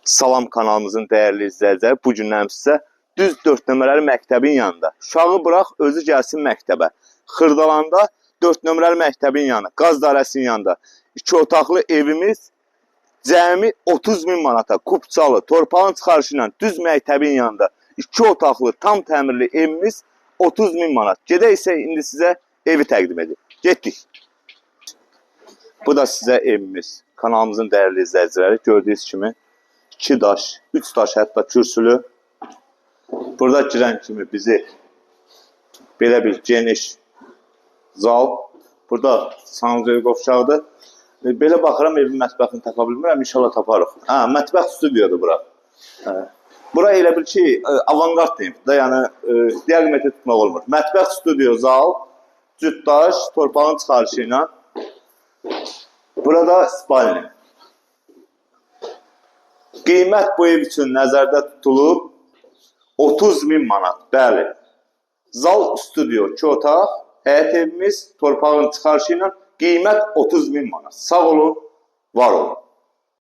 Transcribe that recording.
Salam kanalımızın dəyərli izləyiciləri, bu gündən sizə düz 4 nömrəli məktəbin yanında. Uşağı bıraq, özü gəlsin məktəbə. Xırdalanda 4 nömrəli məktəbin yanı, qaz dairəsinin yanında 2 otaqlı evimiz cəmi 30.000 manata, Kupçalı, torpağın çıxarışı ilə düz məktəbin yanında 2 otaqlı tam təmirli evimiz 30.000 manat. Gedək isə indi sizə evi təqdim edir. Getdik. Bu da sizə evimiz. Kanalımızın dəyərli izləyiciləri, gördüyünüz kimi 2 daş, 3 daş hətta kürsülü. Burada girən kimi bizi belə bir geniş zal. Burada sanuzel qovşağıdır. Belə baxıram, evin mətbəxini tapa bilmirəm, inşallah taparıq. Mətbəx studiodur bura. Bura elə bil ki, avantgard deyim da, yəni diaqmetri tutmaq olmur. Mətbəx studio, zal, cüt daş, torpağın çıxarışı ilə. Burada spalni. Qiymət bu ev üçün nəzərdə tutulub 30.000 manat. Bəli. Zal, studio, 2 otaq, həyət evimiz torpağın çıxarışı ilə qiymət 30.000 manat. Sağ olun, var olun.